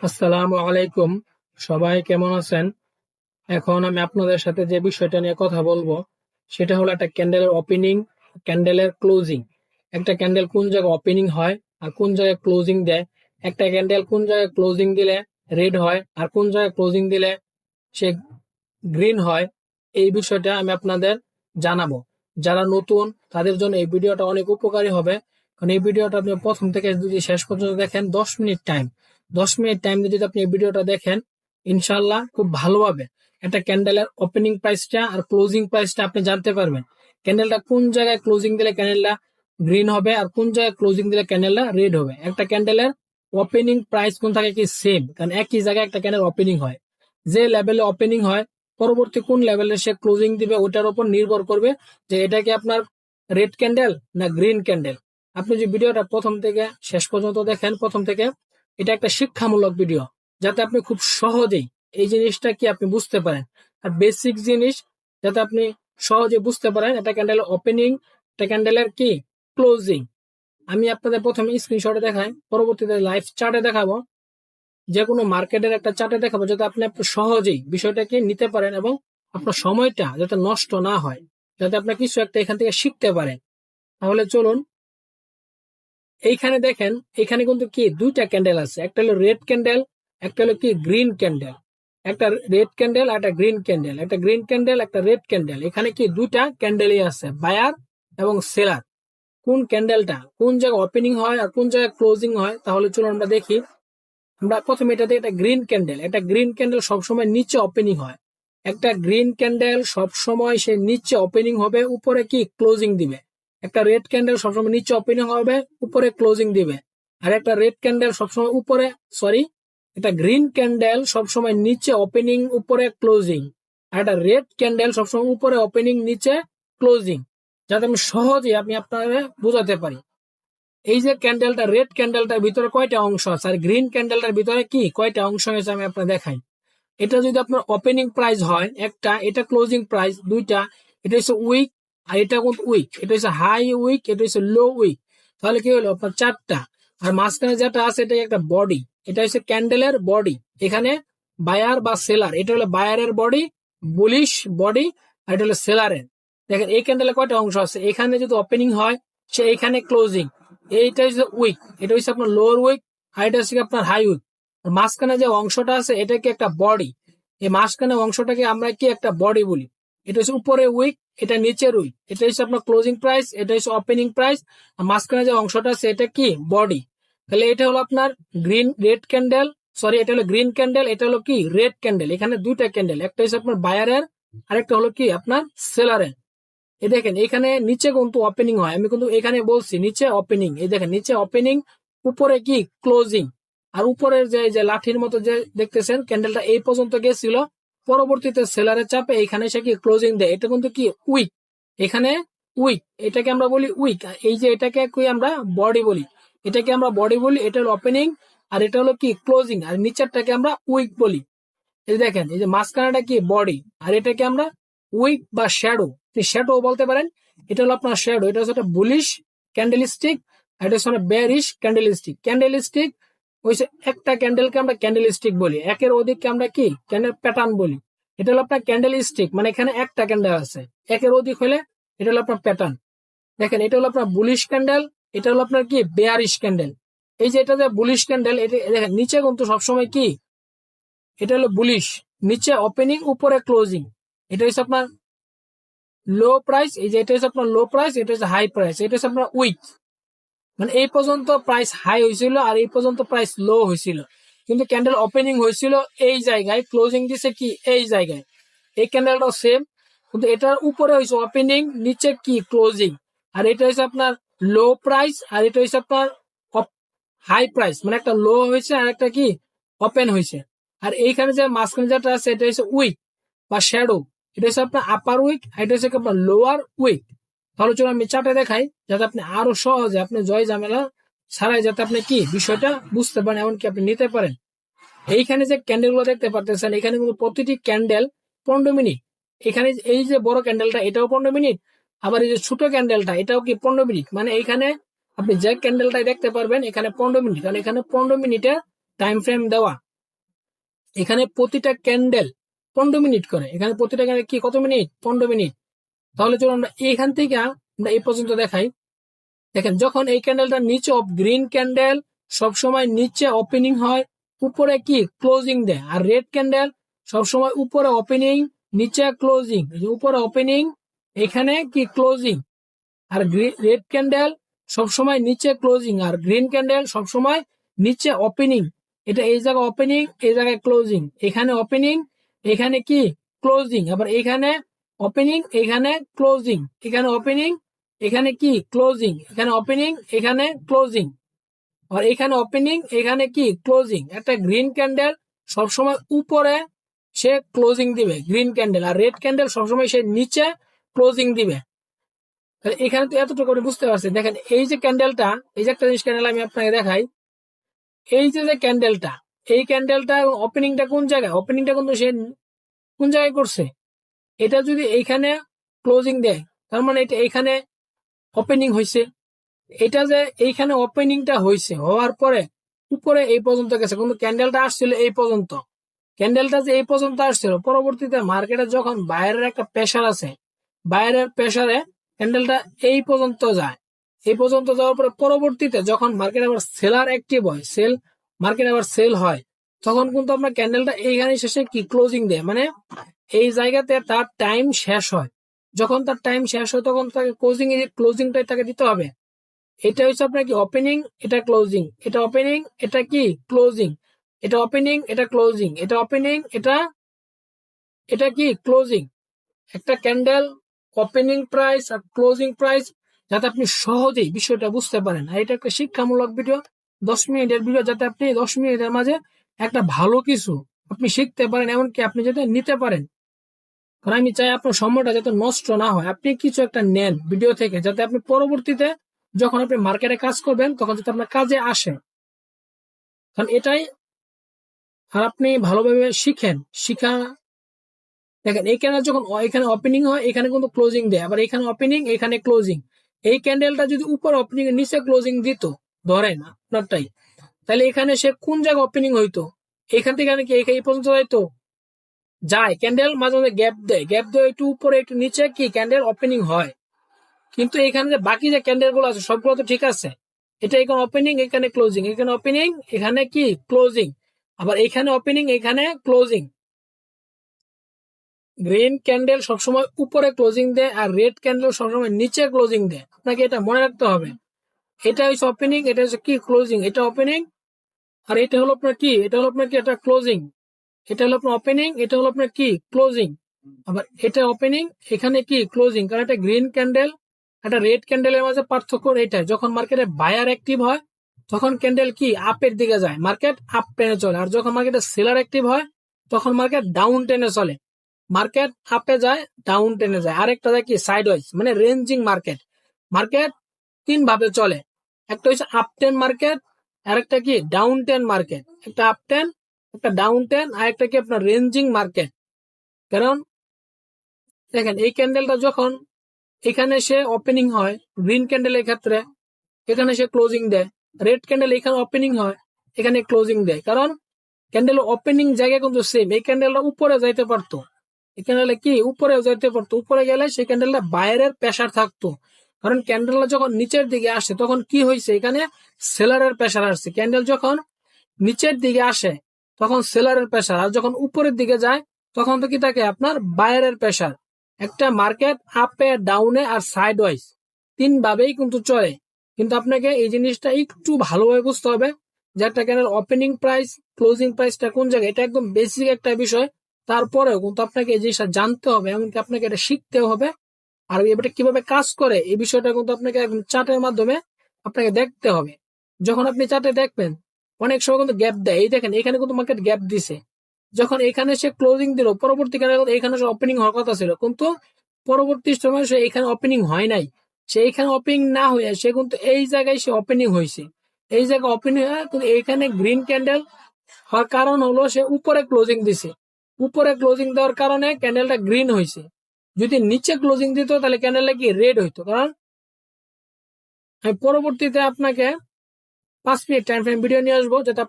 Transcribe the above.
আসসালামু আলাইকুম। সবাই কেমন আছেন? এখন আমি আপনাদের সাথে যে বিষয়টা নিয়ে কথা বলবো সেটা হলো একটা ক্যান্ডেলের ওপেনিং, ক্যান্ডেলের ক্লোজিং। একটা ক্যান্ডেল কোন জায়গায় ওপেনিং হয় আর কোন জায়গায় ক্লোজিং দেয়, একটা ক্যান্ডেল কোন জায়গায় ক্লোজিং দিলে রেড হয় আর কোন জায়গায় ক্লোজিং দিলে সে গ্রিন হয়, এই বিষয়টা আমি আপনাদের জানাবো। যারা নতুন তাদের জন্য এই ভিডিওটা অনেক উপকারী হবে, কারণ এই ভিডিওটা আপনি প্রথম থেকে যদি শেষ পর্যন্ত দেখেন 10 মিনিট টাইম যদি আপনি এই ভিডিওটা দেখেন, ইনশাল্লাহ খুব ভালোভাবে একটা ক্যান্ডেলের ওপেনিং প্রাইসটা আর ক্লোজিং প্রাইসটা আপনি জানতে পারবেন। ক্যান্ডেলটা কোন জায়গায় ক্লোজিং দিলে ক্যান্ডেলটা গ্রিন হবে আর কোন জায়গায় ক্লোজিং দিলে ক্যান্ডেলটা রেড হবে। একটা ক্যান্ডেলের ওপেনিং প্রাইস কোন থাকে কি সেম, কারণ একই জায়গায় একটা ক্যান্ডেল ওপেনিং হয়। যে লেভেলে ওপেনিং হয় পরবর্তী কোন লেভেলে সে ক্লোজিং দিবে ওটার উপর নির্ভর করবে যে এটা কি আপনার রেড ক্যান্ডেল না গ্রিন ক্যান্ডেল। আপনি যে ভিডিওটা প্রথম থেকে শেষ পর্যন্ত দেখেন, প্রথম থেকে, এটা একটা শিক্ষামূলক ভিডিও, যাতে আপনি খুব সহজেই এই জিনিসটা কি আপনি বুঝতে পারেন। আর বেসিক জিনিস যাতে আপনি সহজে বুঝতে পারেন, এটা ক্যান্ডেলের ওপেনিং, এটা ক্যান্ডেলের কি ক্লোজিং। আমি আপনাদের প্রথমে স্ক্রিনশটে দেখাই, পরবর্তীতে লাইভ চার্টে দেখাবো, যে কোনো মার্কেটের একটা চার্টে দেখাবো, যাতে আপনি সহজেই বিষয়টাকে নিতে পারেন এবং আপনার সময়টা যাতে নষ্ট না হয়, যাতে আপনার কিছু একটা এখান থেকে শিখতে পারেন। তাহলে চলুন, এইখানে দেখেন, এখানে কিন্তু কি দুইটা ক্যান্ডেল আছে, একটা হলো রেড ক্যান্ডেল, একটা হলো কি গ্রিন ক্যান্ডেল। একটা রেড ক্যান্ডেল আর একটা গ্রিন ক্যান্ডেল, একটা গ্রিন ক্যান্ডেল একটা রেড ক্যান্ডেল। এখানে কি দুইটা ক্যান্ডেলই আছে, বায়ার এবং সেলার। কোন ক্যান্ডেলটা কোন জায়গায় ওপেনিং হয় আর কোন জায়গায় ক্লোজিং হয়, তাহলে চলুন আমরা দেখি। আমরা প্রথমে এটা দেখি, এটা গ্রিন ক্যান্ডেল। একটা গ্রিন ক্যান্ডেল সবসময় নিচে ওপেনিং হয়। একটা গ্রিন ক্যান্ডেল সবসময় সে নিচে ওপেনিং হবে, উপরে কি ক্লোজিং দিবে। একটা রেড ক্যান্ডেল সবসময় নিচে ওপেনিং হবে, উপরে ক্লোজিং দিবে। আর একটা রেড ক্যান্ডেল সবসময় উপরে, সরি, একটা গ্রিন ক্যান্ডেল সবসময় নিচে ওপেনিং, উপরে ক্লোজিং। আর একটা রেড ক্যান্ডেল সবসময় উপরে ওপেনিং, নিচে ক্লোজিং। যাতে আমি সহজেই আপনি আপনারা বোঝাতে পারি। এই যে ক্যান্ডেলটা, রেড ক্যান্ডেলটার ভিতরে কয়টা অংশ আছে আর গ্রিন ক্যান্ডেলটার ভিতরে কি কয়টা অংশ আছে আমি আপনার দেখাই। এটা যদি আপনার ওপেনিং প্রাইস হয় একটা, এটা ক্লোজিং প্রাইস দুইটা, এটা হচ্ছে উইক আর এটা কিন্তু উইক, এটা হচ্ছে হাই উইক, এটা হচ্ছে লো উইক। তাহলে কি হলো আপনার চারটা। আর মাঝখানে যেটা আছে এটা একটা বডি, এটা হচ্ছে ক্যান্ডেলের বডি। এখানে বায়ার বা সেলার, এটা হলো বায়ারের বডি, বুলিশ বডি, আর এটা হলো সেলারের। দেখেন এই ক্যান্ডেলে কয়টা অংশ আছে, এখানে যদি ওপেনিং হয় সে এখানে ক্লোজিং, এইটা হচ্ছে উইক, এটা হচ্ছে আপনার লোয়ার উইক, আর এটা হচ্ছে আপনার হাই উইক। মাঝখানে যে অংশটা আছে এটা কি একটা বডি, এই মাঝখানে অংশটাকে আমরা কি একটা বডি বলি। এটা হচ্ছে উপরে উইক, এটা নিচের উইক, এটা হচ্ছে আপনার ক্লোজিং প্রাইস, এটা হচ্ছে ওপেনিং প্রাইস। আর মাঝখানে যে অংশটা আছে এটা কি বডি। তাহলে এটা হলো আপনার গ্রিন রেড ক্যান্ডেল, সরি এটা হলো গ্রিন ক্যান্ডেল, এটা হলো কি রেড ক্যান্ডেল। এখানে দুইটা ক্যান্ডেল, একটা হচ্ছে আপনার বায়ারের, আরেকটা হলো কি আপনার সেলারের। এই দেখেন এখানে নিচে কিন্তু ওপেনিং হয়, আমি কিন্তু এখানে বলছি নিচে ওপেনিং। এই দেখেন নিচে ওপেনিং, উপরে কি ক্লোজিং। আর উপরের যে যে লাঠির মতো যে দেখতেছেন ক্যান্ডেলটা এই পর্যন্ত গেছিল, পরবর্তীতে সেলারের চাপে এখানে সে কি ক্লোজিং দেয়, এটা কিন্তু কি উইক। এখানে উইক, এটাকে আমরা বলি উইক। এই যে এটাকে কি আমরা বডি বলি, এটাকে আমরা বডি বলি, এটা হলো ওপেনিং আর এটা হলো কি ক্লোজিং। আর নিচেরটাকে আমরা উইক বলি। এই দেখেন এই যে মাঝখানেটা কি বডি, আর এটাকে আমরা উইক বা শ্যাডো, শ্যাডো বলতে পারেন। এটা হলো আপনার শ্যাডো, এটা হচ্ছে একটা বুলিশ ক্যান্ডেলস্টিক, আর এটা হচ্ছে বেয়ারিশ ক্যান্ডেলস্টিক। ক্যান্ডেলস্টিক হচ্ছে একটা ক্যান্ডেলকে আমরা ক্যান্ডেলস্টিক বলি, একের অধিককে আমরা কি ক্যান্ডেল প্যাটার্ন বলি। এটা হলো আপনার ক্যান্ডেলস্টিক, মানে এখানে একটা ক্যান্ডেল আছে, একের অধিক হলে এটা হলো আপনার প্যাটার্ন। দেখেন এটা হলো আপনার বুলিশ ক্যান্ডেল, এটা হলো আপনার কি বেয়ারিশ ক্যান্ডেল। এই যে এটা যে বুলিশ ক্যান্ডেল, এটা দেখেন নিচে কিন্তু সবসময় কি, এটা হলো বুলিশ, নিচে ওপেনিং উপরে ক্লোজিং। এটা হচ্ছে আপনার লো প্রাইস, এই যে এটা হচ্ছে আপনার লো প্রাইস, এটা হচ্ছে হাই প্রাইস, এটা হচ্ছে আপনার উইক। মানে এই পর্যন্ত প্রাইস হাই হয়েছিল আর এই পর্যন্ত প্রাইস লো হয়েছিল, কিন্তু ক্যান্ডেল ওপেনিং হয়েছিল এই জায়গায়, ক্লোজিং দিছে কি এই জায়গায়। এই ক্যান্ডেলটাও সেম, কিন্তু এটার উপরে হয়েছে ওপেনিং, নিচে কি ক্লোজিং। আর এটা হচ্ছে আপনার লো প্রাইস আর এটা হচ্ছে আপনার হাই প্রাইস, মানে একটা লো হয়েছে আর একটা কি ওপেন হয়েছে। আর এইখানে যে মাঝখানে যেটা আছে এটা হচ্ছে উইক বা শ্যাডো, এটা হচ্ছে আপনার আপার উইক, আর এটা হচ্ছে আপনার লোয়ার উইক। তাহলে চলো আমি চার্টে দেখাই, যাতে আপনি আরো সহজে আপনি জয় ঝামেলা ছাড়াই যাতে আপনি কি বিষয়টা বুঝতে পারেন, এমনকি আপনি নিতে পারেন। এইখানে যে ক্যান্ডেল গুলো দেখতে পারতেছেন, এখানে কিন্তু প্রতিটি ক্যান্ডেল 15 মিনিট। এখানে এই যে বড় ক্যান্ডেলটা এটাও 15 মিনিট, আবার এই যে ছোট ক্যান্ডেলটা এটাও কি 15 মিনিট। মানে এইখানে আপনি যে ক্যান্ডেলটাই দেখতে পারবেন এখানে 15 মিনিট, কারণ এখানে 15 মিনিটের টাইম ফ্রেম দেওয়া। এখানে প্রতিটা ক্যান্ডেল 15 মিনিট করে, এখানে প্রতিটা ক্যান্ডেল কি কত মিনিট, 15 মিনিট। তাহলে চলো আমরা এইখান থেকে আমরা এই পর্যন্ত দেখাই। দেখেন যখন এই ক্যান্ডেলটা নিচে গ্রিন ক্যান্ডেল সবসময় নিচে ওপেনিং হয়, উপরে কি ক্লোজিং দেয়, আর রেড ক্যান্ডেল সবসময় উপরে ওপেনিং নিচে ক্লোজিং, উপরে ওপেনিং এখানে কি ক্লোজিং, আর রেড ক্যান্ডেল সবসময় নিচে ক্লোজিং, আর গ্রিন ক্যান্ডেল সবসময় নিচে ওপেনিং। এটা এই জায়গায় ওপেনিং, এই জায়গায় ক্লোজিং, এখানে ওপেনিং, এখানে কি ক্লোজিং, আবার এখানে ওপেনিং, এখানে ক্লোজিং, এখানে ওপেনিং, এখানে কি ক্লোজিং, এখানে ওপেনিং, এখানে ক্লোজিং, আর এখানে ওপেনিং, এখানে কি ক্লোজিং। একটা গ্রিন ক্যান্ডেল সবসময় উপরে সে ক্লোজিং দিবে গ্রিন ক্যান্ডেল, আর রেড ক্যান্ডেল সবসময় সে নিচে ক্লোজিং দিবে। এখানে তো এতটুকু বুঝতে পারছি। দেখেন এই যে ক্যান্ডেলটা, এই যে একটা জিনিস ক্যান্ডেল আমি আপনাকে দেখাই, এই যে ক্যান্ডেলটা, এই ক্যান্ডেলটা ওপেনিংটা কোন জায়গায়, ওপেনিংটা কিন্তু সে কোন জায়গায় করছে, এটা যদি এইখানে ক্লোজিং দেয় তার মানে এটা এইখানে ওপেনিং হয়েছে। এটা যে এইখানে ওপেনিংটা হয়েছে, হওয়ার পরে উপরে এই পর্যন্ত গেছে, কিন্তু ক্যান্ডেলটা আসছিল এই পর্যন্ত, ক্যান্ডেলটা যে এই পর্যন্ত আসছিল, পরবর্তীতে মার্কেটে যখন বাইরের একটা প্রেসার আছে, বাইরের প্রেসারে ক্যান্ডেলটা এই পর্যন্ত যায়, এই পর্যন্ত যাওয়ার পরে পরবর্তীতে যখন মার্কেট আবার সেলার অ্যাক্টিভ হয়, মার্কেট আবার সেল হয়, তখন কিন্তু আপনার ক্যান্ডেলটা এইখানে শেষে কি ক্লোজিং দেয়, মানে এই জায়গাতে তার টাইম শেষ হয়। যখন তার টাইম শেষ হয় তখন তাকে ক্লোজিংটাই তাকে দিতে হবে। এটা হচ্ছে আপনার কি ওপেনিং, এটা ক্লোজিং, এটা ওপেনিং, এটা কি ক্লোজিং, এটা ওপেনিং, এটা ক্লোজিং, এটা ওপেনিং, এটা কি ক্লোজিং। একটা ক্যান্ডেল ওপেনিং প্রাইস আর ক্লোজিং প্রাইস, যাতে আপনি সহজেই বিষয়টা বুঝতে পারেন। আর এটা একটা শিক্ষামূলক ভিডিও, 10 মিনিটের ভিডিও, যাতে আপনি 10 মিনিটের মাঝে একটা ভালো কিছু আপনি শিখতে পারেন, এমনকি আপনি যাতে নিতে পারেন। কারণ আমি চাই আপনার সময়টা যাতে নষ্ট না হয়, আপনি কিছু একটা নেন ভিডিও থেকে, যাতে আপনি পরবর্তীতে যখন আপনি মার্কেটে কাজ করবেন তখন যাতে আপনার কাজে আসে। কারণ এটাই, আর আপনি ভালোভাবে শিখা। দেখেন এই ক্যান্ডেল যখন এখানে ওপেনিং হয়, এখানে কিন্তু ক্লোজিং দেয়, আবার এখানে ওপেনিং, এখানে ক্লোজিং। এই ক্যান্ডেলটা যদি উপর ওপেনিং এর নিচে ক্লোজিং দিত, ধরেন আপনারটাই, তাহলে এখানে সে কোন জায়গায় ওপেনিং হইতো, এখান থেকে কি এই পর্যন্ত যাইতো, যায়। ক্যান্ডেল মাঝে মাঝে গ্যাপ দেয় একটু উপরে একটু নিচে, কি ক্যান্ডেল ওপেনিং হয়। কিন্তু এখানে যে বাকি যে ক্যান্ডেল গুলো আছে সবগুলো তো ঠিক আছে, এটা এখানে ওপেনিং, এখানে ক্লোজিং, এখানে ওপেনিং, এখানে কি ক্লোজিং, আবার এখানে ওপেনিং, এখানে ক্লোজিং। গ্রিন ক্যান্ডেল সবসময় উপরে ক্লোজিং দেয়, আর রেড ক্যান্ডেল সবসময় নিচে ক্লোজিং দেয়, আপনাকে এটা মনে রাখতে হবে। এটা হচ্ছে ওপেনিং, এটা হচ্ছে কি ক্লোজিং, এটা ওপেনিং, আর এটা হলো আপনার কি, এটা হলো আপনার কি, এটা ক্লোজিং, এটা হলো আপনার ওপেনিং, এটা হলো আপনার কি ক্লোজিং, আবার এটা ওপেনিং, এখানে কি ক্লোজিং। কারণ এটা গ্রিন ক্যান্ডেল, একটা রেড ক্যান্ডেলের মাঝে পার্থক্য এটাই, যখন মার্কেটে বায়ার অ্যাক্টিভ হয় তখন ক্যান্ডেল কি আপের দিকে যায়, মার্কেট আপ টেনে চলে, আর যখন মার্কেটে সেলার অ্যাক্টিভ হয় তখন মার্কেট ডাউন টেনে চলে। মার্কেট আপে যায়, ডাউন টেনে যায়, আরেকটা যায় কি সাইডওয়াইজ, মানে রেঞ্জিং মার্কেট। মার্কেট 3 ভাবে চলে, একটা হচ্ছে আপ টেন মার্কেট, আরেকটা কি ডাউন টেন মার্কেট, একটা আপ টেন, একটা ডাউন টেন, আর একটা কি আপনার রেঞ্জিং মার্কেট। কারণ দেখেন এই ক্যান্ডেলটা যখন এখানে সে ওপেনিং হয়, গ্রিন ক্যান্ডেলের ক্ষেত্রে এখানে সে ক্লোজিং দেয়, রেড ক্যান্ডেল এখানে ওপেনিং হয়, এখানে ক্লোজিং দেয়। কারণ ক্যান্ডেল ওপেনিং জায়গা কিন্তু সেম, এই ক্যান্ডেলটা উপরে যাইতে পারতো, এই ক্যান্ডেলটা কি উপরেও যাইতে পারতো, উপরে গেলে সেই ক্যান্ডেলটা বাইরের প্রেসার থাকতো। কারণ ক্যান্ডেলটা যখন নিচের দিকে আসে তখন কি হয়েছে, এখানে সেলারের প্রেসার আসছে। ক্যান্ডেল যখন নিচের দিকে আসে তখন সেলারের প্রেসার, আর যখন উপরের দিকে যায় তখন তো কি থাকে আপনার বাইরের প্রেসার। একটা মার্কেট আপে, ডাউনে আর সাইড ওয়াইজ 3 ভাবেই কিন্তু চলে। কিন্তু আপনাকে এই জিনিসটা একটু ভালোভাবে বুঝতে হবে যে একটা ক্যান্ডেল ওপেনিং প্রাইস, ক্লোজিং প্রাইসটা কোন জায়গায়, এটা একদম বেসিক একটা বিষয়। তারপরেও কিন্তু আপনাকে এই জিনিসটা জানতে হবে, এমনকি আপনাকে এটা শিখতেও হবে। আর এটা কিভাবে কাজ করে এই বিষয়টা কিন্তু আপনাকে একদম চার্টের মাধ্যমে আপনাকে দেখতে হবে। যখন আপনি চার্টে দেখবেন অনেক সময় কিন্তু গ্যাপ দেয়, এই দেখেন এখানে কিন্তু মার্কেট গ্যাপ দিছে, যখন এখানে সে ক্লোজিং দিল পরবর্তী এখানে সে ওপেনিং হওয়ার কথা ছিল, কিন্তু পরবর্তী সময় সে এখানে ওপেনিং হয় নাই, সে এখানে ওপেনিং না হয়ে সে কিন্তু এই জায়গায় সে ওপেনিং হয়েছে, এই জায়গায় ওপেনিং হয়, কিন্তু এইখানে গ্রিন ক্যান্ডেল হওয়ার কারণ হলো সে উপরে ক্লোজিং দিছে, উপরে ক্লোজিং দেওয়ার কারণে ক্যান্ডেলটা গ্রিন হয়েছে। যদি নিচে ক্লোজিং দিত তাহলে ক্যান্ডেলটা কি রেড হইতো। কারণ আমি পরবর্তীতে আপনাকে 5 মিনিট টাইম ফ্রেম ভিডিও নিয়ে আসবো, যেটা